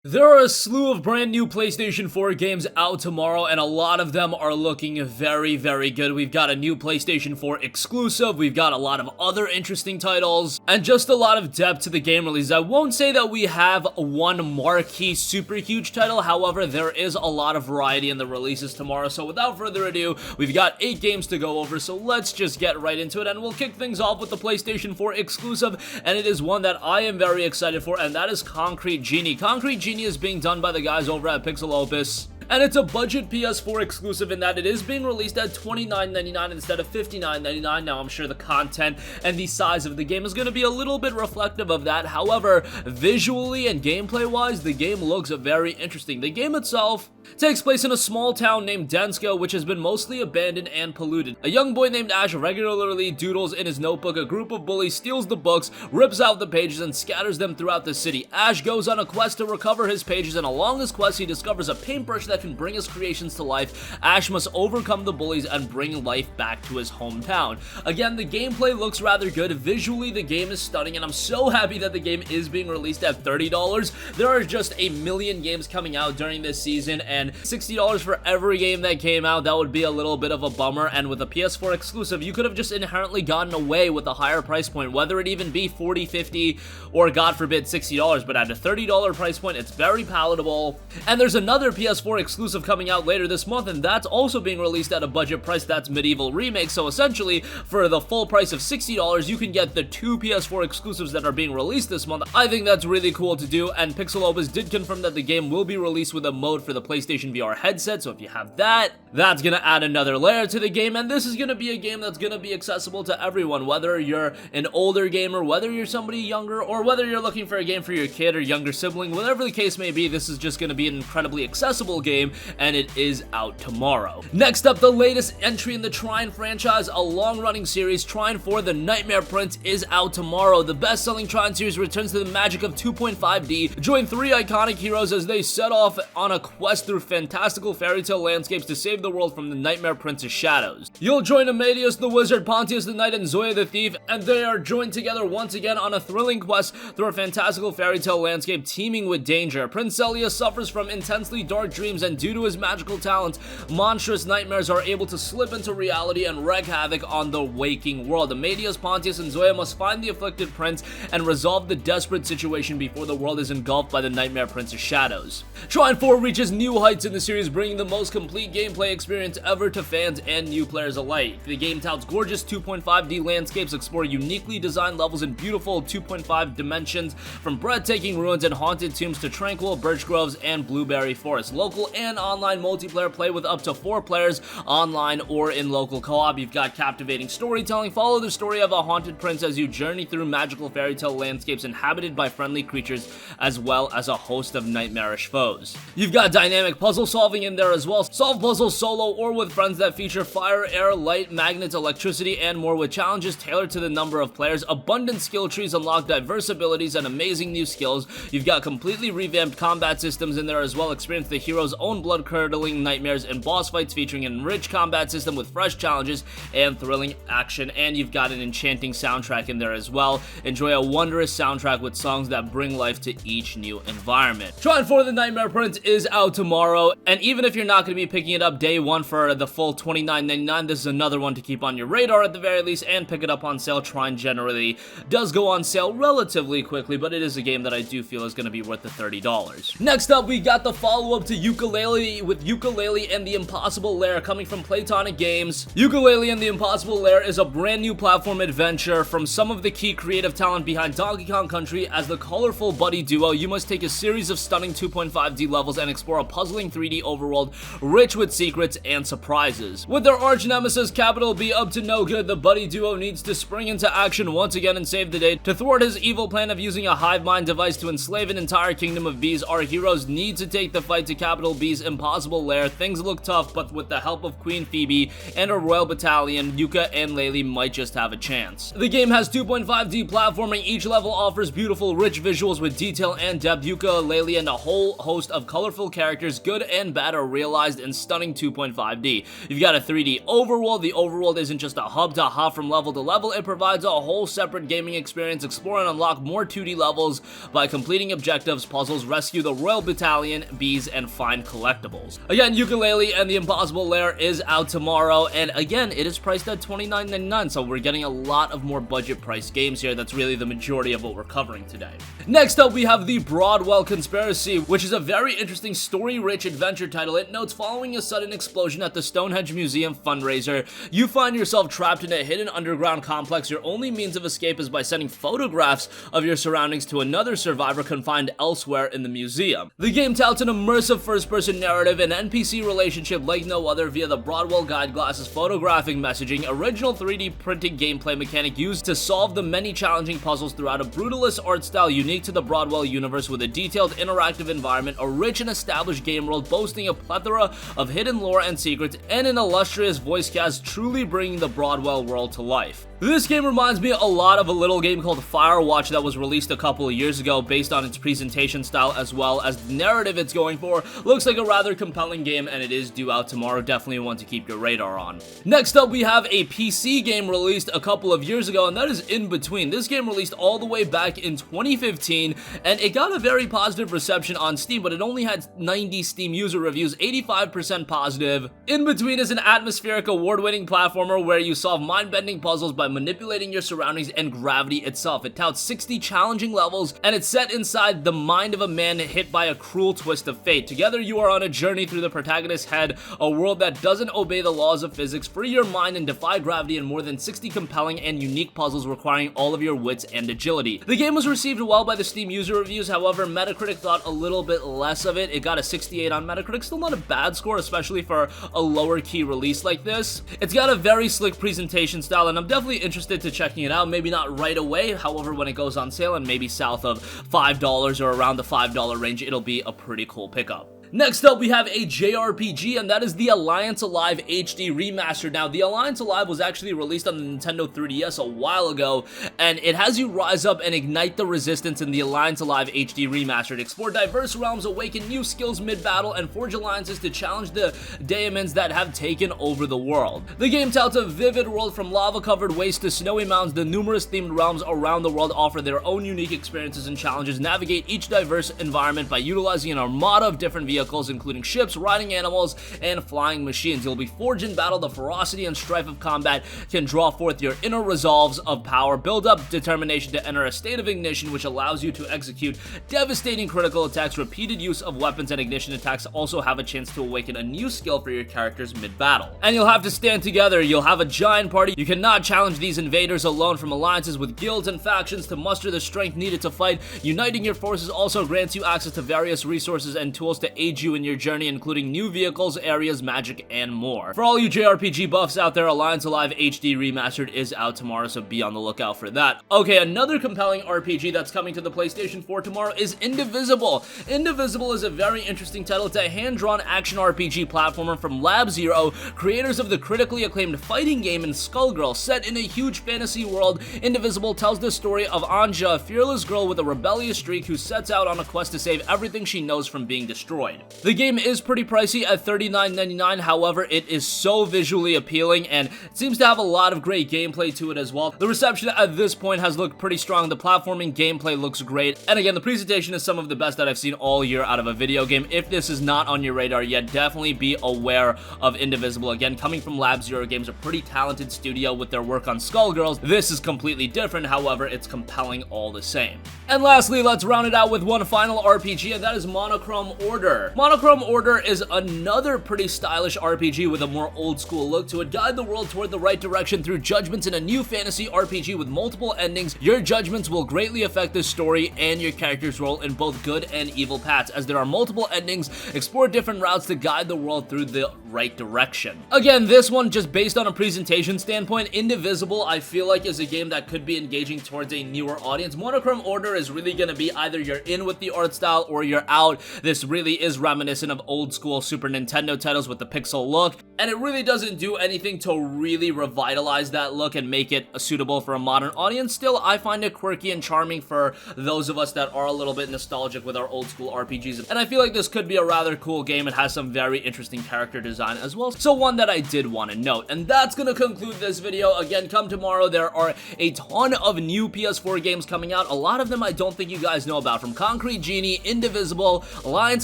There are a slew of brand new PlayStation 4 games out tomorrow, and a lot of them are looking very, very good. We've got a new PlayStation 4 exclusive, we've got a lot of other interesting titles, and just a lot of depth to the game release. I won't say that we have one marquee super huge title, however, there is a lot of variety in the releases tomorrow, so without further ado, we've got 8 games to go over, so let's just get right into it, and we'll kick things off with the PlayStation 4 exclusive, and it is one that I am very excited for, and that is Concrete Genie. Concrete Genie is being done by the guys over at Pixel Opus. And it's a budget PS4 exclusive in that it is being released at $29.99 instead of $59.99. Now, I'm sure the content and the size of the game is going to be a little bit reflective of that. However, visually and gameplay-wise, the game looks very interesting. The game itself takes place in a small town named Densko, which has been mostly abandoned and polluted. A young boy named Ash regularly doodles in his notebook. A group of bullies steals the books, rips out the pages, and scatters them throughout the city. Ash goes on a quest to recover his pages, and along this quest, he discovers a paintbrush that can bring his creations to life. Ash must overcome the bullies and bring life back to his hometown. Again, the gameplay looks rather good. Visually, the game is stunning, and I'm so happy that the game is being released at $30. There are just a million games coming out during this season, and $60 for every game that came out, that would be a little bit of a bummer. And with a PS4 exclusive, you could have just inherently gotten away with a higher price point, whether it even be $40, $50, or God forbid $60. But at a $30 price point, it's very palatable. And there's another PS4 exclusive coming out later this month, and that's also being released at a budget price. That's Medieval Remake. So essentially, for the full price of $60, you can get the 2 PS4 exclusives that are being released this month. I think that's really cool to do, and Pixel Opus did confirm that the game will be released with a mode for the PlayStation VR headset, so if you have that, that's gonna add another layer to the game, and this is gonna be a game that's gonna be accessible to everyone, whether you're an older gamer, whether you're somebody younger, or whether you're looking for a game for your kid or younger sibling. Whatever the case may be, this is just gonna be an incredibly accessible game, and it is out tomorrow. Next up, the latest entry in the Trine franchise, a long-running series. Trine 4: The Nightmare Prince is out tomorrow. The best-selling Trine series returns to the magic of 2.5D. Join 3 iconic heroes as they set off on a quest through fantastical fairy tale landscapes to save the world from the Nightmare Prince's shadows. You'll join Amadeus the Wizard, Pontius the Knight, and Zoya the Thief, and they are joined together once again on a thrilling quest through a fantastical fairy tale landscape teeming with danger. Prince Celius suffers from intensely dark dreams, and due to his magical talents, monstrous nightmares are able to slip into reality and wreak havoc on the waking world. Amadeus, Pontius, and Zoya must find the afflicted prince and resolve the desperate situation before the world is engulfed by the Nightmare Prince's shadows. Trine 4 reaches new heights in the series, bringing the most complete gameplay experience ever to fans and new players alike. The game touts gorgeous 2.5D landscapes, explore uniquely designed levels in beautiful 2.5 dimensions, from breathtaking ruins and haunted tombs to tranquil birch groves and blueberry forests. Local and online multiplayer play with up to 4 players online or in local co-op. You've got captivating storytelling. Follow the story of a haunted prince as you journey through magical fairy tale landscapes inhabited by friendly creatures, as well as a host of nightmarish foes. You've got dynamic puzzle solving in there as well. Solve puzzles solo or with friends that feature fire, air, light, magnets, electricity, and more, with challenges tailored to the number of players. Abundant skill trees unlock diverse abilities and amazing new skills. You've got completely revamped combat systems in there as well. Experience the hero's own blood-curdling nightmares and boss fights featuring an enriched combat system with fresh challenges and thrilling action. And you've got an enchanting soundtrack in there as well. Enjoy a wondrous soundtrack with songs that bring life to each new environment. Trine 4: The Nightmare Prince is out tomorrow, and even if you're not going to be picking it up day one for the full $29.99, this is another one to keep on your radar at the very least and pick it up on sale. Trine generally does go on sale relatively quickly, but it is a game that I do feel is going to be worth the $30. Next up, we got the follow-up to Ukulele with Ukulele and the Impossible Lair coming from Playtonic Games. Ukulele and the Impossible Lair is a brand new platform adventure from some of the key creative talent behind Donkey Kong Country. As the colorful buddy duo, you must take a series of stunning 2.5D levels and explore a puzzling 3D overworld rich with secrets and surprises. With their arch nemesis Capital B up to no good, the buddy duo needs to spring into action once again and save the day. To thwart his evil plan of using a hive mind device to enslave an entire kingdom of bees, our heroes need to take the fight to Capital Bee's impossible lair, things look tough, but with the help of Queen Phoebe and her royal battalion, Yuka and Laylee might just have a chance. The game has 2.5D platforming, each level offers beautiful, rich visuals with detail and depth. Yuka, Laylee, and a whole host of colorful characters, good and bad, are realized in stunning 2.5D. You've got a 3D overworld. The overworld isn't just a hub to hop from level to level, it provides a whole separate gaming experience. Explore and unlock more 2D levels by completing objectives, puzzles, rescue the royal battalion, bees, and find collectibles. Again, Ukulele and the Impossible Lair is out tomorrow, and again, it is priced at $29.99, so we're getting a lot of more budget price games here. That's really the majority of what we're covering today. Next up, we have the Broadwell Conspiracy, which is a very interesting story-rich adventure title. It notes, following a sudden explosion at the Stonehenge Museum fundraiser, you find yourself trapped in a hidden underground complex. Your only means of escape is by sending photographs of your surroundings to another survivor confined elsewhere in the museum. The game touts an immersive first-person narrative and NPC relationship like no other via the Broadwell Guide Glass's photographic messaging, original 3D printing gameplay mechanic used to solve the many challenging puzzles throughout a brutalist art style unique to the Broadwell universe, with a detailed interactive environment, a rich and established game world boasting a plethora of hidden lore and secrets, and an illustrious voice cast, truly bringing the Broadwell world to life. This game reminds me a lot of a little game called Firewatch that was released a couple of years ago, based on its presentation style as well as the narrative it's going for. Looks like a rather compelling game, and it is due out tomorrow. Definitely one to keep your radar on. Next up, we have a PC game released a couple of years ago, and that is In Between. This game released all the way back in 2015, and it got a very positive reception on Steam, but it only had 90 Steam user reviews, 85% positive. In Between is an atmospheric, award-winning platformer where you solve mind-bending puzzles by manipulating your surroundings and gravity itself. It touts 60 challenging levels, and it's set inside the mind of a man hit by a cruel twist of fate. Together, you are on a journey through the protagonist's head, a world that doesn't obey the laws of physics. Free your mind and defy gravity in more than 60 compelling and unique puzzles requiring all of your wits and agility. The game was received well by the Steam user reviews, however, Metacritic thought a little bit less of it. It got a 68 on Metacritic, still not a bad score, especially for a lower key release like this. It's got a very slick presentation style, and I'm definitely interested to checking it out. Maybe not right away, however, when it goes on sale and maybe south of $5 or around the $5 range, it'll be a pretty cool pickup. Next up, we have a JRPG, and that is the Alliance Alive HD Remastered. Now, the Alliance Alive was actually released on the Nintendo 3DS a while ago, and it has you rise up and ignite the resistance in the Alliance Alive HD Remastered. Explore diverse realms, awaken new skills mid-battle, and forge alliances to challenge the daemons that have taken over the world. The game touts a vivid world from lava-covered wastes to snowy mountains. The numerous themed realms around the world offer their own unique experiences and challenges. Navigate each diverse environment by utilizing an armada of different vehicles, including ships, riding animals, and flying machines. You'll be forged in battle. The ferocity and strife of combat can draw forth your inner resolves of power. Build up determination to enter a state of ignition, which allows you to execute devastating critical attacks. Repeated use of weapons and ignition attacks also have a chance to awaken a new skill for your characters mid-battle. And you'll have to stand together. You'll have a giant party. You cannot challenge these invaders alone. From alliances with guilds and factions to muster the strength needed to fight, uniting your forces also grants you access to various resources and tools to aid you in your journey, including new vehicles, areas, magic, and more. For all you JRPG buffs out there, Alliance Alive HD Remastered is out tomorrow, so be on the lookout for that. Okay, another compelling RPG that's coming to the PlayStation 4 tomorrow is Indivisible. Indivisible is a very interesting title. It's a hand-drawn action RPG platformer from Lab Zero, creators of the critically acclaimed fighting game in Skullgirl. Set in a huge fantasy world, Indivisible tells the story of Anja, a fearless girl with a rebellious streak who sets out on a quest to save everything she knows from being destroyed. The game is pretty pricey at $39.99, however, it is so visually appealing and it seems to have a lot of great gameplay to it as well. The reception at this point has looked pretty strong, the platforming gameplay looks great, and again, the presentation is some of the best that I've seen all year out of a video game. If this is not on your radar yet, definitely be aware of Indivisible. Again, coming from Lab Zero Games, a pretty talented studio with their work on Skullgirls. This is completely different, however, it's compelling all the same. And lastly, let's round it out with one final RPG, and that is Monochrome Order. Monochrome Order is another pretty stylish RPG with a more old school look to it. Guide the world toward the right direction through judgments in a new fantasy RPG with multiple endings. Your judgments will greatly affect the story and your character's role in both good and evil paths. As there are multiple endings, explore different routes to guide the world through the right direction. Again, this one, just based on a presentation standpoint, Indivisible, I feel like is a game that could be engaging towards a newer audience. Monochrome Order is really going to be either you're in with the art style or you're out. This really is reminiscent of old school Super Nintendo titles with the pixel look, and it really doesn't do anything to really revitalize that look and make it suitable for a modern audience. Still, I find it quirky and charming for those of us that are a little bit nostalgic with our old school RPGs, and I feel like this could be a rather cool game. It has some very interesting character design as well, so one that I did want to note. And that's gonna conclude this video. Again, come tomorrow, there are a ton of new PS4 games coming out. A lot of them I don't think you guys know about, from Concrete Genie, Indivisible, Alliance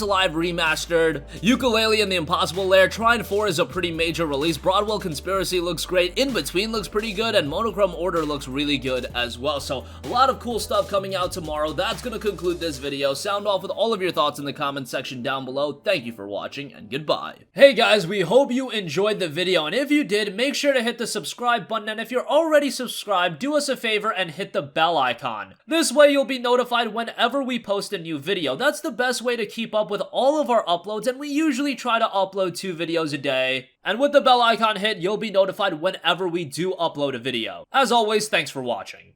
Alive Remastered, Ukulele and the Impossible Lair. Trine 4 is a pretty major release. Broadwell Conspiracy looks great. In Between looks pretty good, and Monochrome Order looks really good as well. So a lot of cool stuff coming out tomorrow. That's gonna conclude this video. Sound off with all of your thoughts in the comment section down below. Thank you for watching, and goodbye. Hey guys, we hope you enjoyed the video, and if you did, make sure to hit the subscribe button, and if you're already subscribed, do us a favor and hit the bell icon. This way you'll be notified whenever we post a new video. That's the best way to keep up with all of our uploads, and we usually try to upload 2 videos a day. And with the bell icon hit, you'll be notified whenever we do upload a video. As always, thanks for watching.